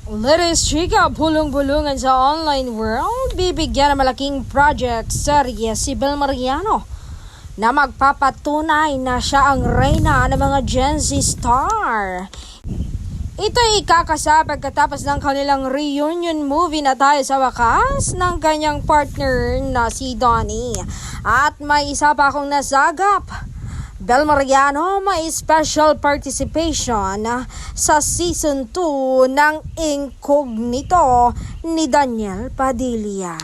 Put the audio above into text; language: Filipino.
Ladies, chika, bulong-bulungan sa online world, bibigyan ng malaking project serye si Bel Mariano na magpapatunay na siya ang reyna ng mga Gen Z star. Ito'y ikakasa pagkatapos ng kanilang reunion movie na tayo sa wakas ng kanyang partner na si Donnie. At may isa pa akong nasagap. Bel Mariano may special participation sa season 2 ng Incognito ni Daniel Padilla.